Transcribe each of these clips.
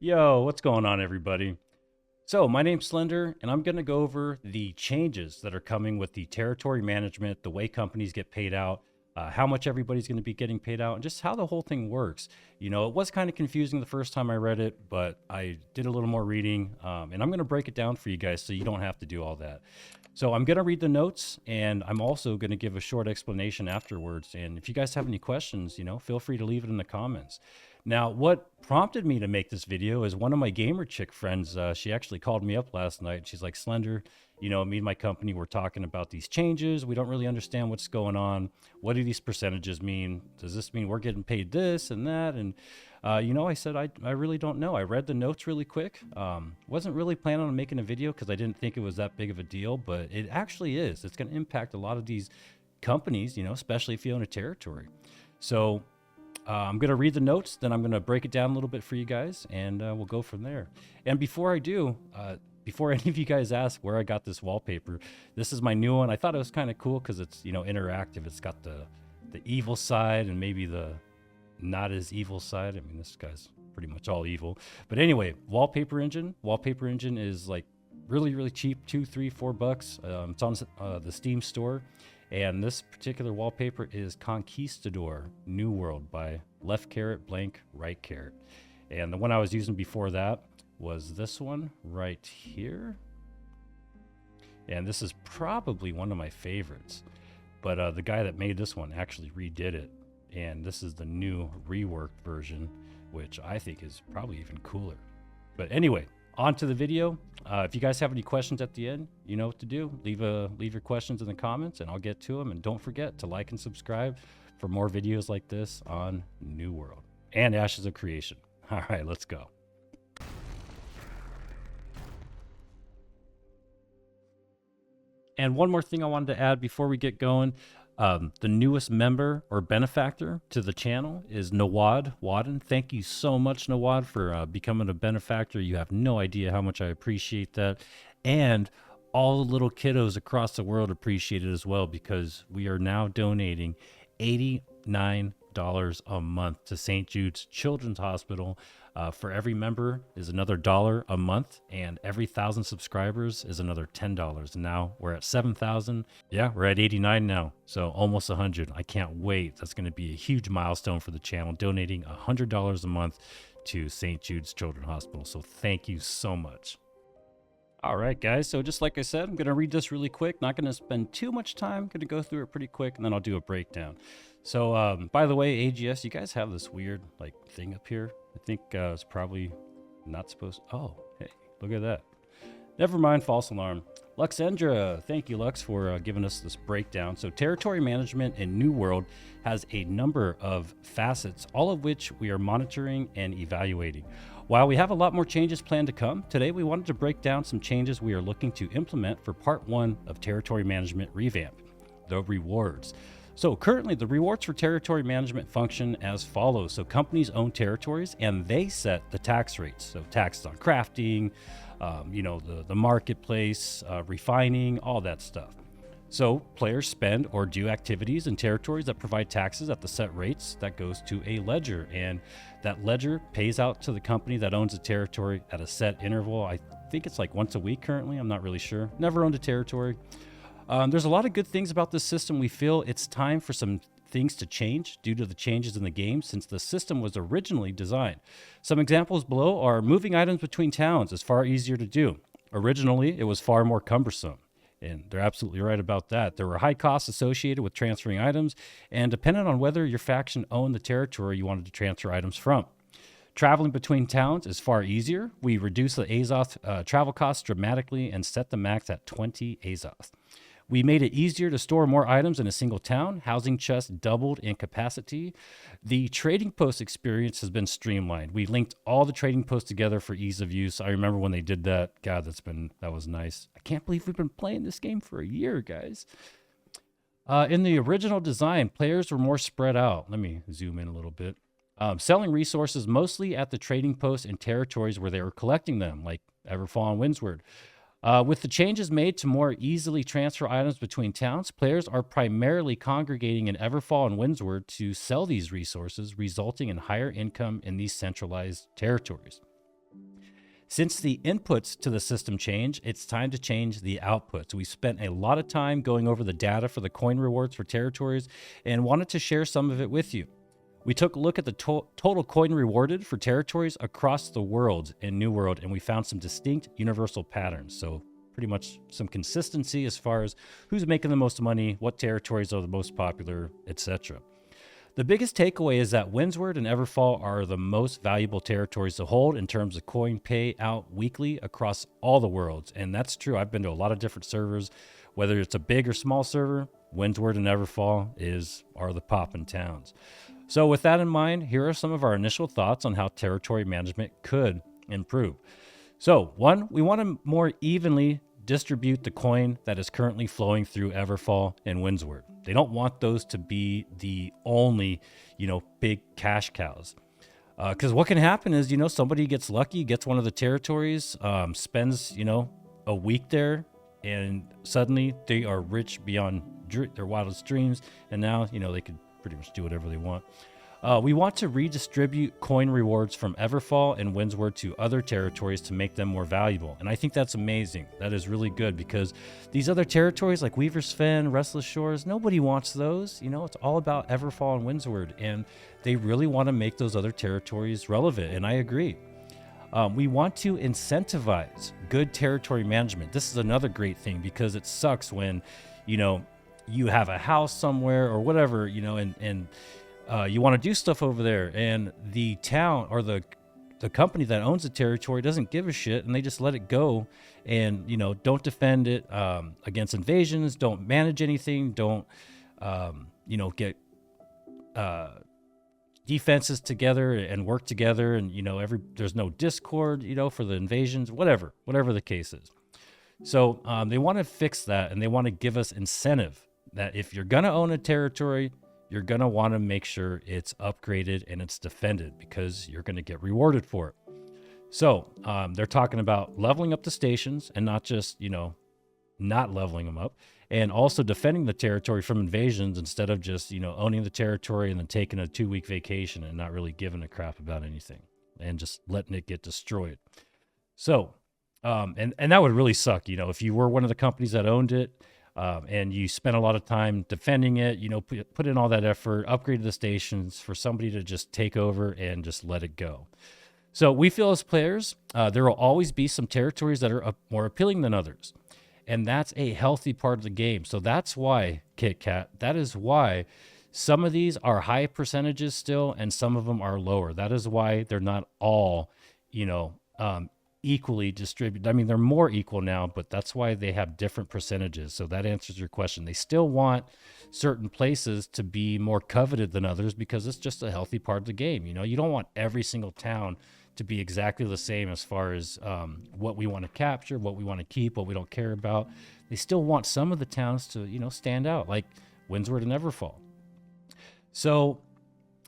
Yo, what's going on, everybody? So, my name's Slender, and I'm going to go over the changes that are coming with the territory management, the way companies get paid out, how much everybody's going to be getting paid out, and just how the whole thing works. It was kind of confusing the first time I read it, but I did a little more reading, and I'm going to break it down for you guys so you don't have to do all that. So, I'm going to read the notes, and I'm also going to give a short explanation afterwards. And if you guys have any questions, feel free to leave it in the comments. Now, what prompted me to make this video is one of my gamer chick friends. She actually called me up last night. She's like, Slender, me and my company were talking about these changes. We don't really understand what's going on. What do these percentages mean? Does this mean we're getting paid this and that? And, I said, I really don't know. I read the notes really quick. Wasn't really planning on making a video because I didn't think it was that big of a deal, but it actually is. It's going to impact a lot of these companies, especially if you own a territory. So, I'm going to read the notes, then I'm going to break it down a little bit for you guys, and we'll go from there. And before I do, before any of you guys ask where I got this wallpaper, this is my new one. I thought it was kind of cool because it's, interactive. It's got the evil side and maybe the not as evil side. I mean, this guy's pretty much all evil. But anyway, Wallpaper Engine. Wallpaper Engine is like really, really cheap, $2, $3, $4. It's on the Steam store. And this particular wallpaper is Conquistador New World by Left Caret Blank Right Caret. And the one I was using before that was this one right here. And this is probably one of my favorites. But the guy that made this one actually redid it. And this is the new reworked version, which I think is probably even cooler. But anyway, on to the video. If you guys have any questions at the end, you know what to do. Leave your questions in the comments and I'll get to them. And don't forget to like and subscribe for more videos like this on New World and Ashes of Creation. All right, let's go. And one more thing I wanted to add before we get going. The newest member or benefactor to the channel is Nawad Wadden. Thank you so much, Nawad, for becoming a benefactor. You have no idea how much I appreciate that. And all the little kiddos across the world appreciate it as well, because we are now donating $89 a month to St. Jude's Children's Hospital. For every member is another $1 a month, and every 1,000 subscribers is another $10. Now we're at 7,000. Yeah, we're at 89 now, so almost 100. I can't wait. That's going to be a huge milestone for the channel, donating $100 a month to St. Jude's Children's Hospital. So thank you so much. All right, guys. So just like I said, I'm going to read this really quick. Not going to spend too much time. Going to go through it pretty quick, and then I'll do a breakdown. So, by the way, AGS, you guys have this weird thing up here. I think it's probably not supposed. Oh, hey, look at that. Never mind, false alarm. Luxendra, thank you, Lux, for giving us this breakdown. So, territory management in New World has a number of facets, all of which we are monitoring and evaluating. While we have a lot more changes planned to come, today we wanted to break down some changes we are looking to implement for part 1 of territory management revamp, the rewards. So currently the rewards for territory management function as follows. So companies own territories and they set the tax rates. So taxes on crafting, the marketplace, refining, all that stuff. So players spend or do activities in territories that provide taxes at the set rates. That goes to a ledger, and that ledger pays out to the company that owns a territory at a set interval. I think it's like once a week currently. I'm not really sure. Never owned a territory. There's a lot of good things about this system. We feel it's time for some things to change due to the changes in the game since the system was originally designed. Some examples below are moving items between towns is far easier to do. Originally, it was far more cumbersome. And they're absolutely right about that. There were high costs associated with transferring items, and dependent on whether your faction owned the territory you wanted to transfer items from. Traveling between towns is far easier. We reduced the Azoth travel costs dramatically and set the max at 20 Azoth. We made it easier to store more items in a single town. Housing chests doubled in capacity. The trading post experience has been streamlined. We linked all the trading posts together for ease of use. I remember when they did that. God, that was nice. I can't believe we've been playing this game for a year, guys. In the original design, players were more spread out. Let me zoom in a little bit. Selling resources mostly at the trading posts in territories where they were collecting them, like Everfall and Windsward. With the changes made to more easily transfer items between towns, players are primarily congregating in Everfall and Windsward to sell these resources, resulting in higher income in these centralized territories. Since the inputs to the system change, it's time to change the outputs. We spent a lot of time going over the data for the coin rewards for territories and wanted to share some of it with you. We took a look at the total coin rewarded for territories across the world in New World, and we found some distinct universal patterns. So pretty much some consistency as far as who's making the most money, what territories are the most popular, etc. The biggest takeaway is that Windsward and Everfall are the most valuable territories to hold in terms of coin payout weekly across all the worlds. And that's true. I've been to a lot of different servers, whether it's a big or small server. Windsward and Everfall are the poppin' towns. So with that in mind, here are some of our initial thoughts on how territory management could improve. So 1, we want to more evenly distribute the coin that is currently flowing through Everfall and Windsward. They don't want those to be the only, big cash cows. Because what can happen is, somebody gets lucky, gets one of the territories, spends, a week there, and suddenly they are rich beyond their wildest dreams. And now, they could pretty much do whatever they want. We want to redistribute coin rewards from Everfall and Windsward to other territories to make them more valuable. And I think that's amazing. That is really good because these other territories like Weaver's Fen, Restless Shores, nobody wants those. It's all about Everfall and Windsward. And they really want to make those other territories relevant. And I agree. We want to incentivize good territory management. This is another great thing because it sucks when, you have a house somewhere or whatever, and you want to do stuff over there, and the town or the company that owns the territory doesn't give a shit, and they just let it go, and don't defend it against invasions, don't manage anything, don't get defenses together and work together, and there's no discord for the invasions, whatever the case is. So they want to fix that, and they want to give us incentive that if you're gonna own a territory, you're going to want to make sure it's upgraded and it's defended because you're going to get rewarded for it. So they're talking about leveling up the stations and not just, not leveling them up, and also defending the territory from invasions instead of just, owning the territory and then taking a 2-week vacation and not really giving a crap about anything and just letting it get destroyed. So, and that would really suck, if you were one of the companies that owned it, and you spent a lot of time defending it, put in all that effort, upgraded the stations for somebody to just take over and just let it go. So we feel as players, there will always be some territories that are more appealing than others. And that's a healthy part of the game. So that's why, Kit Kat, that is why some of these are high percentages still and some of them are lower. That is why they're not all, equally distributed. I mean, they're more equal now, but that's why they have different percentages. So that answers your question. They still want certain places to be more coveted than others because it's just a healthy part of the game. You don't want every single town to be exactly the same as far as what we want to capture, what we want to keep, what we don't care about. They still want some of the towns to, stand out, like Windsward and Everfall. So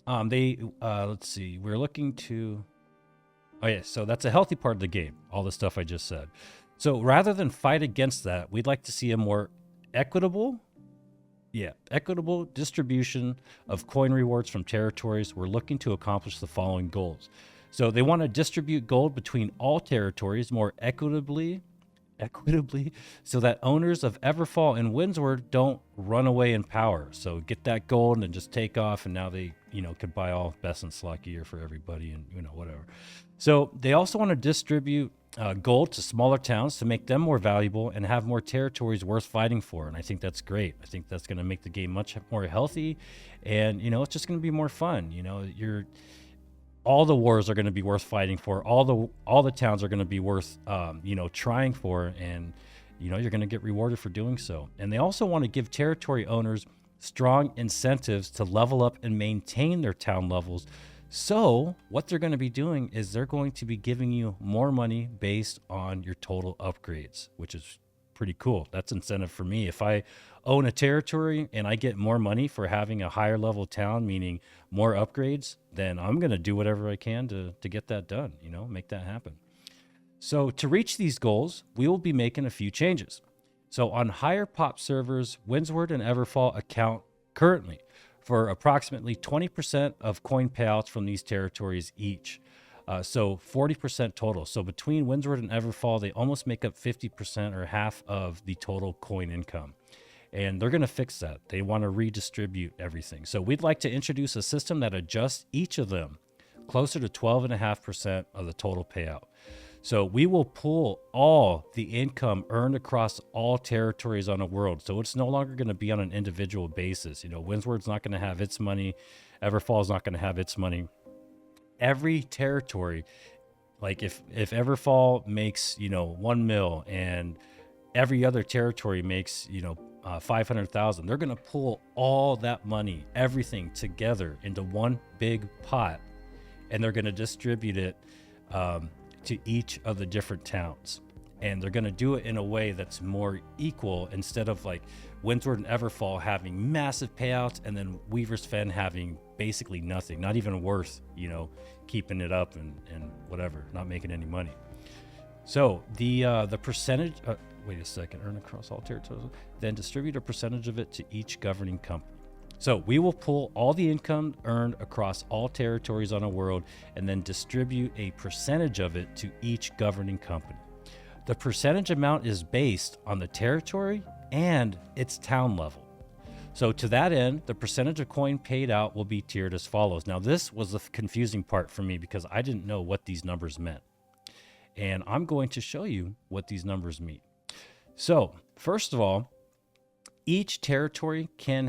let's see, we're looking to... Oh, yeah, so that's a healthy part of the game, all the stuff I just said. So rather than fight against that, we'd like to see a more equitable distribution of coin rewards from territories. We're looking to accomplish the following goals. So they want to distribute gold between all territories more equitably so that owners of Everfall and Windsward don't run away in power. So get that gold and just take off, and now they, could buy all best and slot gear for everybody and, whatever. So they also want to distribute gold to smaller towns to make them more valuable and have more territories worth fighting for. And I think that's great. I think that's going to make the game much more healthy, and, it's just going to be more fun. All the wars are going to be worth fighting for. All the towns are going to be worth, trying for, and, you're going to get rewarded for doing so. And they also want to give territory owners strong incentives to level up and maintain their town levels. So what they're going to be doing is they're going to be giving you more money based on your total upgrades, which is pretty cool. That's incentive for me. If I own a territory and I get more money for having a higher level town, meaning more upgrades, then I'm going to do whatever I can to get that done, make that happen. So to reach these goals, we will be making a few changes. So on higher pop servers, Windsward and Everfall account currently for approximately 20% of coin payouts from these territories each. So 40% total. So between Windsward and Everfall, they almost make up 50% or half of the total coin income. And they're going to fix that. They want to redistribute everything. So we'd like to introduce a system that adjusts each of them closer to 12.5% of the total payout. So we will pull all the income earned across all territories on a world. So it's no longer going to be on an individual basis. You know, Windsward's not going to have its money. Everfall's not going to have its money. Every territory, like if Everfall makes, 1 mil and every other territory makes, 500,000, they're going to pull all that money, everything together into one big pot, and they're going to distribute it to each of the different towns. And they're going to do it in a way that's more equal, instead of like Windsward and Everfall having massive payouts and then Weaver's Fen having basically nothing, not even worth, keeping it up and whatever, not making any money. So the percentage, wait a second, earn across all territories, then distribute a percentage of it to each governing company. So we will pull all the income earned across all territories on a world and then distribute a percentage of it to each governing company. The percentage amount is based on the territory and its town level. So to that end, the percentage of coin paid out will be tiered as follows. Now this was the confusing part for me because I didn't know what these numbers meant. And I'm going to show you what these numbers mean. So first of all, each territory can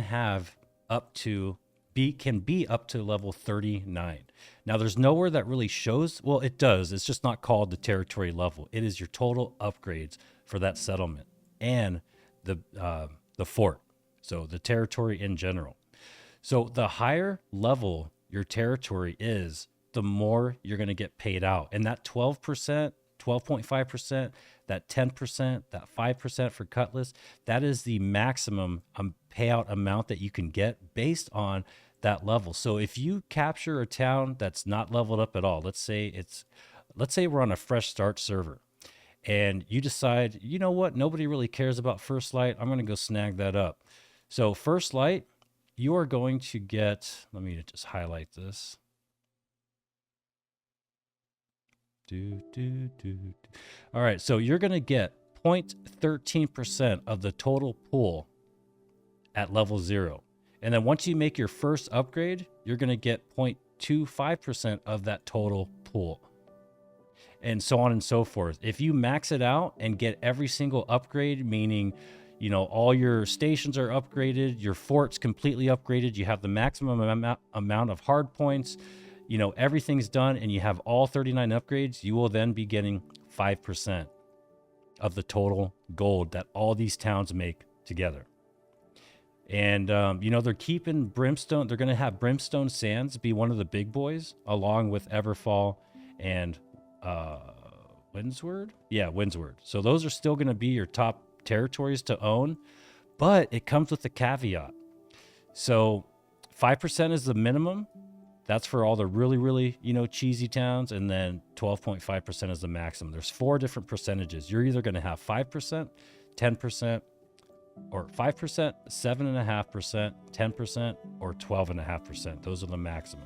be up to level 39. Now there's nowhere that really shows, well, it does. It's just not called the territory level. It is your total upgrades for that settlement and the fort. So the territory in general. So the higher level your territory is, the more you're going to get paid out. And that 12%, 12.5%, that 10%, that 5% for Cutlass, that is the maximum payout amount that you can get based on that level. So if you capture a town that's not leveled up at all, let's say we're on a fresh start server and you decide, you know what, nobody really cares about First Light, I'm going to go snag that up. So First Light, you are going to get, let me just highlight this. All right, so you're going to get 0.13% of the total pool at level 0. And then once you make your first upgrade, you're going to get 0.25% of that total pool. And so on and so forth. If you max it out and get every single upgrade, meaning, all your stations are upgraded, your fort's completely upgraded, you have the maximum amount of hard points, everything's done, and you have all 39 upgrades, you will then be getting 5% of the total gold that all these towns make together. And, they're keeping Brimstone. They're going to have Brimstone Sands be one of the big boys, along with Everfall and Windsward. Yeah, Windsward. So those are still going to be your top territories to own, but it comes with a caveat. So 5% is the minimum. That's for all the really, really, cheesy towns. And then 12.5% is the maximum. There's 4 different percentages. You're either going to have 5%, 10%, or 5%, 7.5%, 10%, or 12.5%. Those are the maximum.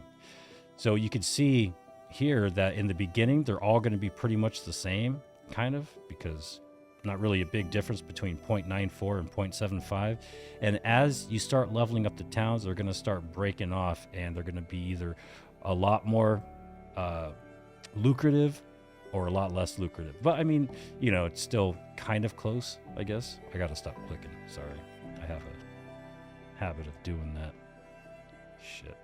So you can see here that in the beginning, they're all going to be pretty much the same, kind of, because not really a big difference between 0.94 and 0.75. And as you start leveling up the towns, they're going to start breaking off, and they're going to be either a lot more lucrative or a lot less lucrative. But I mean, it's still kind of close, I guess. I got to stop clicking. Sorry. I have a habit of doing that. Shit.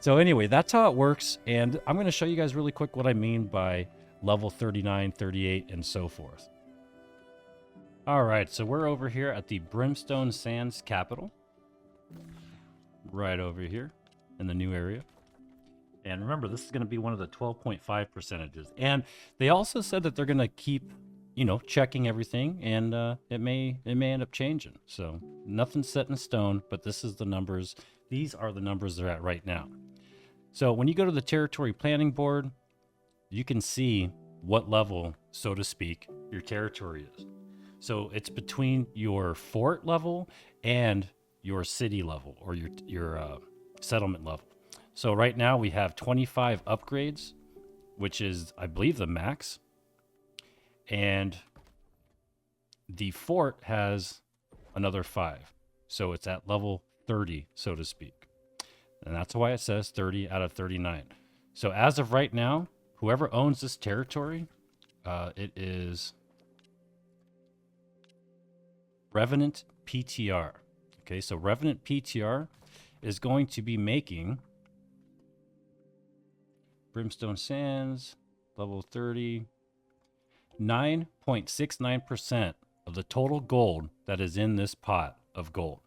So anyway, that's how it works. And I'm going to show you guys really quick what I mean by level 39, 38, and so forth. All right, so we're over here at the Brimstone Sands capital. Right over here in the new area. And remember, this is going to be one of the 12.5 percentages. And they also said that they're going to keep, checking everything, and it may end up changing. So nothing's set in stone, but this is the numbers. These are the numbers they're at right now. So when you go to the territory planning board, you can see what level, so to speak, your territory is. So it's between your fort level and your city level, or your settlement level. So right now we have 25 upgrades which is, I believe, the max. And the fort has another 5. So it's at level 30, so to speak. And that's why it says 30 out of 39. So as of right now, whoever owns this territory, it is Revenant PTR. Okay, so Revenant PTR is going to be making Brimstone Sands, level 30, 9.69% of the total gold that is in this pot of gold.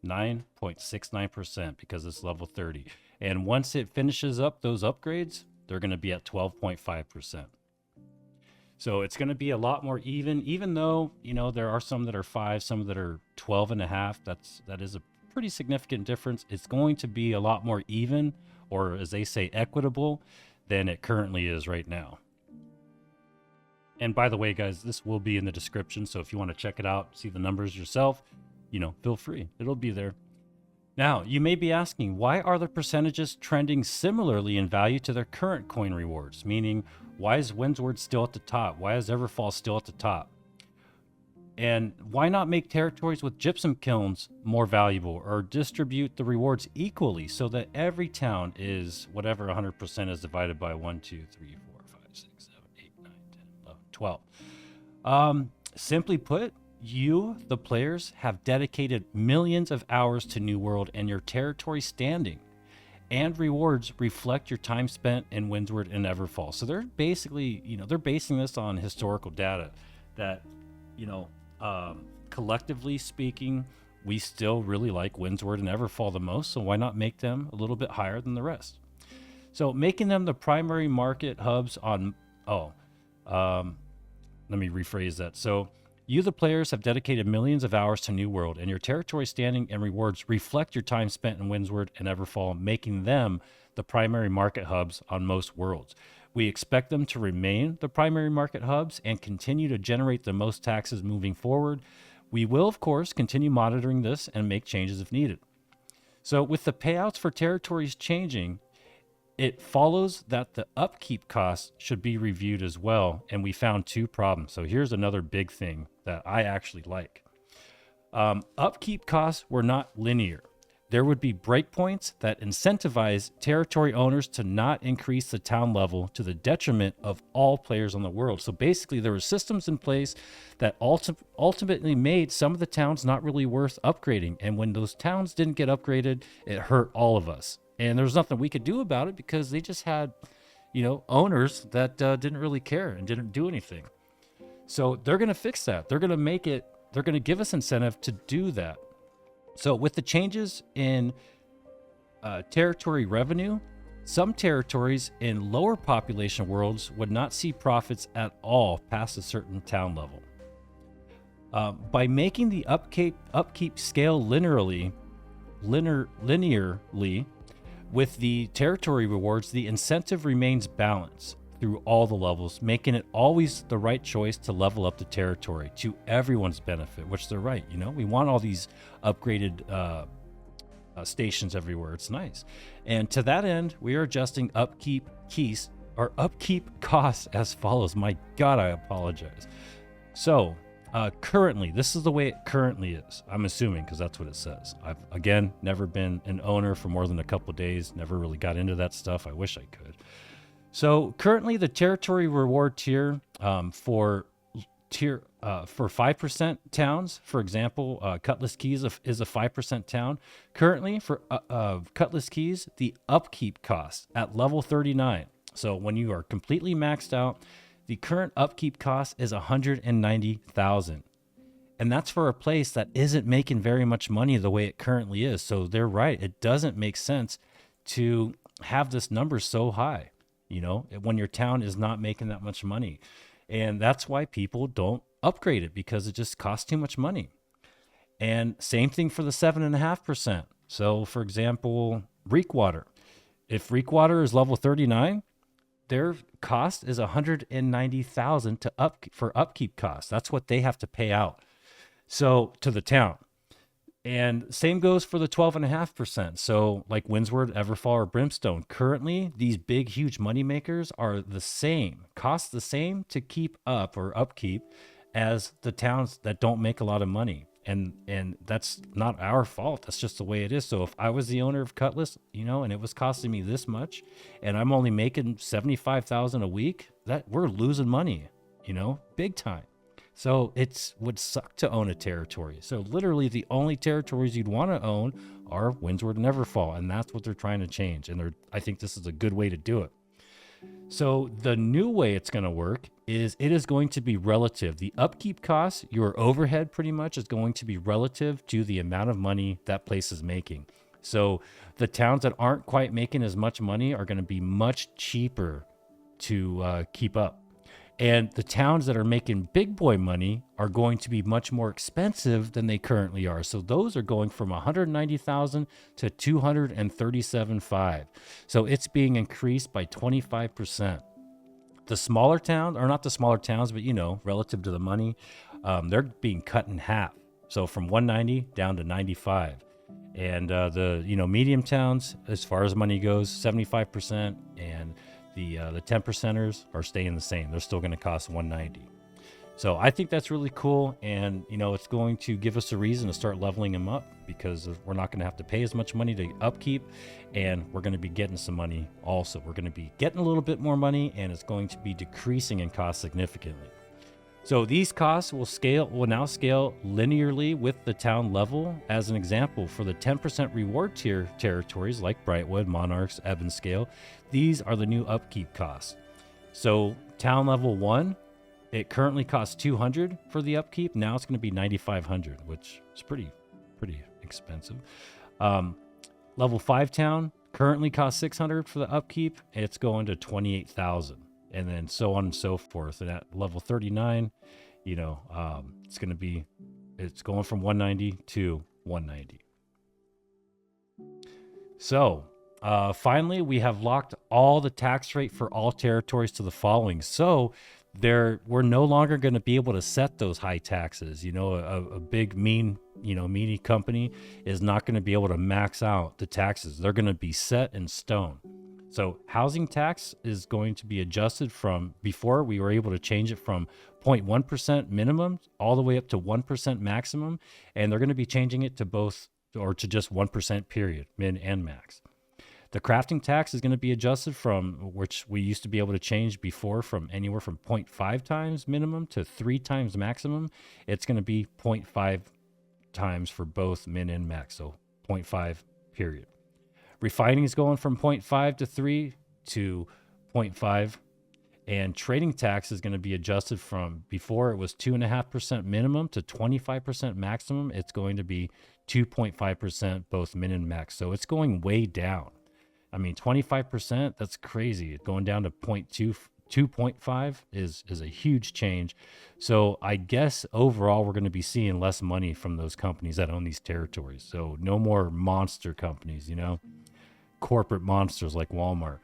9.69% because it's level 30. And once it finishes up those upgrades, they're going to be at 12.5%. So it's going to be a lot more even though, you know, there are some that are 5, some that are 12.5. That is a pretty significant difference. It's going to be a lot more even, or as they say, equitable, than it currently is right now. And by the way, guys, this will be in the description. So if you want to check it out, see the numbers yourself, you know, feel free. It'll be there. Now, you may be asking, why are the percentages trending similarly in value to their current coin rewards? Meaning, why is Windsward still at the top? Why is Everfall still at the top? And why not make territories with gypsum kilns more valuable, or distribute the rewards equally so that every town is whatever 100% is divided by 1, 2, 3, 4, 5, 6, 7, 8, 9, 10, 11, 12. Simply put, you, the players, have dedicated millions of hours to New World, and your territory standing and rewards reflect your time spent in Windsward and Everfall. So they're basically, you know, they're basing this on historical data that, you know, collectively speaking, we still really like Windsward and Everfall the most. So why not make them a little bit higher than the rest? So making them the primary market hubs on, let me rephrase that. So you, the players, have dedicated millions of hours to New World, and your territory standing and rewards reflect your time spent in Windsward and Everfall, making them the primary market hubs on most worlds. We expect them to remain the primary market hubs and continue to generate the most taxes moving forward. We will, of course, continue monitoring this and make changes if needed. So with the payouts for territories changing, it follows that the upkeep costs should be reviewed as well, and we found 2 problems. So here's another big thing that I actually like. Upkeep costs were not linear. There would be breakpoints that incentivize territory owners to not increase the town level to the detriment of all players on the world. So basically, there were systems in place that ultimately made some of the towns not really worth upgrading. And when those towns didn't get upgraded, it hurt all of us. And there was nothing we could do about it because they just had, you know, owners that didn't really care and didn't do anything. So they're going to fix that. They're going to make it, they're going to give us incentive to do that. So with the changes in territory revenue, some territories in lower population worlds would not see profits at all past a certain town level. By making the upkeep scale linearly, with the territory rewards, the incentive remains balanced through all the levels, making it always the right choice to level up the territory to everyone's benefit, which they're right. You know, we want all these upgraded stations everywhere. It's nice. And to that end, we are adjusting upkeep costs as follows. My God, I apologize. So currently, this is the way it currently is. I'm assuming, because that's what it says. I've, again, never been an owner for more than a couple of days, never really got into that stuff. I wish I could. So currently the territory reward tier for 5% towns, for example, Cutlass Keys is a 5% town. Currently for Cutlass Keys, the upkeep cost at level 39. So when you are completely maxed out, the current upkeep cost is $190,000. And that's for a place that isn't making very much money the way it currently is. So they're right. It doesn't make sense to have this number so high, you know, when your town is not making that much money. And that's why people don't upgrade it, because it just costs too much money. And same thing for the 7.5%. So for example, Reekwater. If Reekwater is level 39, their cost is $190,000 for upkeep costs. That's what they have to pay out. So to the town. And same goes for the 12.5%. So, like Windsward, Everfall, or Brimstone, currently these big, huge money makers are the same, cost the same to keep up or upkeep as the towns that don't make a lot of money. And that's not our fault. That's just the way it is. So if I was the owner of Cutlass, and it was costing me this much, and I'm only making 75,000 a week, that we're losing money, big time. So it would suck to own a territory. So literally the only territories you'd want to own are Windsward and Everfall, and that's what they're trying to change. And I think this is a good way to do it. So the new way it's going to work is it is going to be relative. The upkeep costs, your overhead pretty much is going to be relative to the amount of money that place is making. So the towns that aren't quite making as much money are going to be much cheaper to keep up. And the towns that are making big boy money are going to be much more expensive than they currently are. So those are going from 190,000 to 237.5. So it's being increased by 25%. The smaller towns, or not the smaller towns, but relative to the money, they're being cut in half. So from 190 down to 95. And the medium towns, as far as money goes, 75%, and the 10%ers are staying the same. They're still going to cost 190. So I think that's really cool, and it's going to give us a reason to start leveling them up, because we're not going to have to pay as much money to upkeep, and we're going to be getting some money also. We're going to be getting a little bit more money, and it's going to be decreasing in cost significantly. So these costs will now scale linearly with the town level. As an example, for the 10% reward tier territories like Brightwood, Monarchs, Ebonscale, these are the new upkeep costs. So town level 1, it currently costs 200 for the upkeep. Now it's going to be 9,500, which is pretty expensive. Level 5 town currently costs 600 for the upkeep. It's going to 28,000. And then so on and so forth. And at level 39, it's going from 190 to 190. So finally, we have locked all the tax rate for all territories to the following. So we're no longer going to be able to set those high taxes. A big meanie company is not going to be able to max out the taxes. They're going to be set in stone. So housing tax is going to be adjusted from, before we were able to change it from 0.1% minimum all the way up to 1% maximum. And they're going to be changing it to both, or to just 1% period, min and max. The crafting tax is going to be adjusted from, which we used to be able to change before, from anywhere from 0.5 times minimum to 3 times maximum. It's going to be 0.5 times for both min and max. So 0.5 period. Refining is going from 0.5 to 3 to 0.5. And trading tax is going to be adjusted from, before it was 2.5% minimum to 25% maximum. It's going to be 2.5% both min and max. So it's going way down. I mean, 25%, that's crazy. Going down to 2.5 is a huge change. So I guess overall we're going to be seeing less money from those companies that own these territories. So no more monster companies, corporate monsters like Walmart.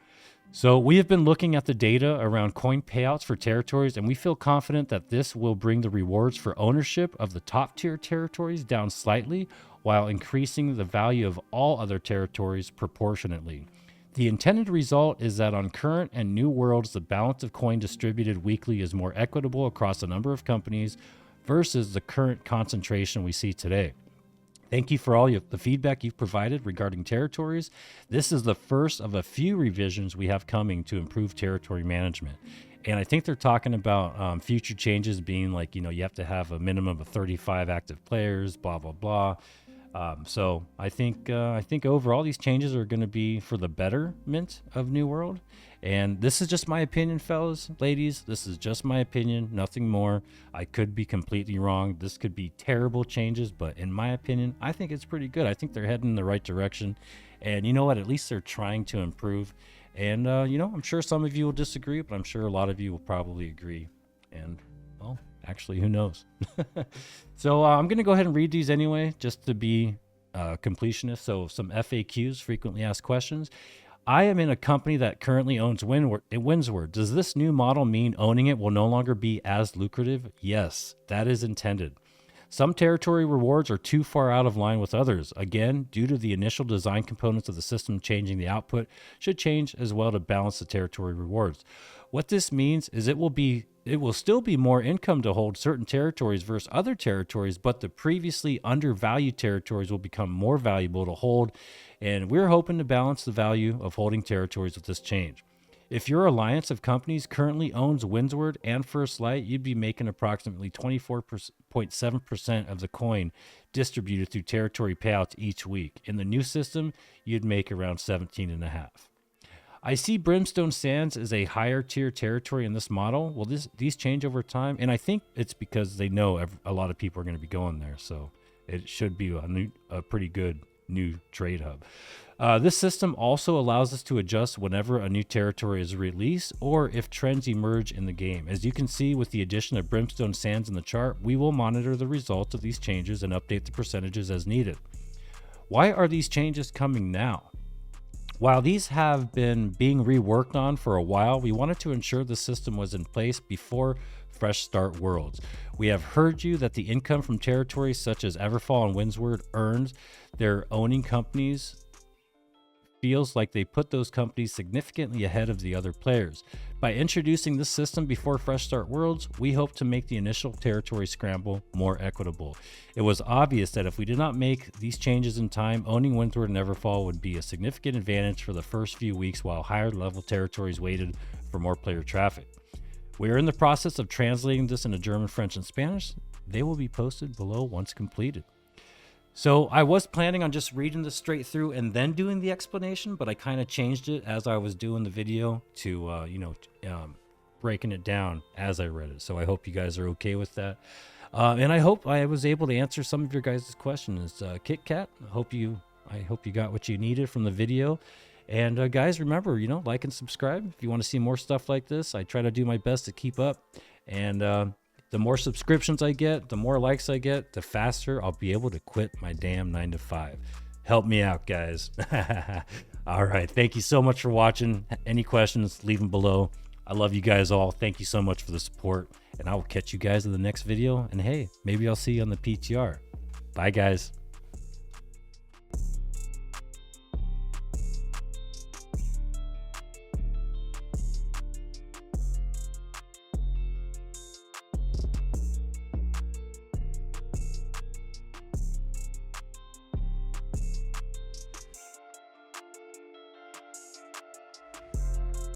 So we have been looking at the data around coin payouts for territories, and we feel confident that this will bring the rewards for ownership of the top tier territories down slightly, while increasing the value of all other territories proportionately. The intended result is that on current and new worlds, the balance of coin distributed weekly is more equitable across a number of companies versus the current concentration we see today. Thank you for all the feedback you've provided regarding territories. This is the first of a few revisions we have coming to improve territory management. And I think they're talking about future changes being like, you have to have a minimum of 35 active players, blah, blah, blah. So I think overall these changes are going to be for the betterment of New World. And this is just my opinion, fellas, ladies. This is just my opinion, nothing more. I could be completely wrong. This could be terrible changes, but in my opinion, I think it's pretty good. I think they're heading in the right direction. And you know what? At least they're trying to improve. And, I'm sure some of you will disagree, but I'm sure a lot of you will probably agree. And, well, actually, who knows? So I'm going to go ahead and read these anyway, just to be completionist. So some FAQs, frequently asked questions. I am in a company that currently owns Windsward. Does this new model mean owning it will no longer be as lucrative? Yes, that is intended. Some territory rewards are too far out of line with others. Again, due to the initial design components of the system changing, the output should change as well to balance the territory rewards. What this means is it will still be more income to hold certain territories versus other territories, but the previously undervalued territories will become more valuable to hold, and we're hoping to balance the value of holding territories with this change. If your alliance of companies currently owns Windsward and First Light, you'd be making approximately 24.7% of the coin distributed through territory payouts each week. In the new system, you'd make around 17.5%. I see Brimstone Sands as a higher tier territory in this model. Will these change over time? And I think it's because they know a lot of people are going to be going there, so it should be a pretty good new trade hub. This system also allows us to adjust whenever a new territory is released or if trends emerge in the game. As you can see with the addition of Brimstone Sands in the chart, we will monitor the results of these changes and update the percentages as needed. Why are these changes coming now? While these have been being reworked on for a while, we wanted to ensure the system was in place before Fresh Start Worlds. We have heard you that the income from territories such as Everfall and Windsward earned their owning companies feels like they put those companies significantly ahead of the other players. By introducing this system before Fresh Start Worlds, we hope to make the initial territory scramble more equitable. It was obvious that if we did not make these changes in time, owning Windsward and Everfall would be a significant advantage for the first few weeks while higher level territories waited for more player traffic. We are in the process of translating this into German, French, and Spanish. They will be posted below once completed. So I was planning on just reading this straight through and then doing the explanation, but I kind of changed it as I was doing the video to, breaking it down as I read it. So I hope you guys are okay with that. And I hope I was able to answer some of your guys' questions. Kit Kat, I hope you got what you needed from the video. And guys, remember, like and subscribe if you want to see more stuff like this. I try to do my best to keep up. And the more subscriptions I get, the more likes I get, the faster I'll be able to quit my damn 9-to-5. Help me out, guys. All right. Thank you so much for watching. Any questions, leave them below. I love you guys all. Thank you so much for the support. And I will catch you guys in the next video. And hey, maybe I'll see you on the PTR. Bye, guys.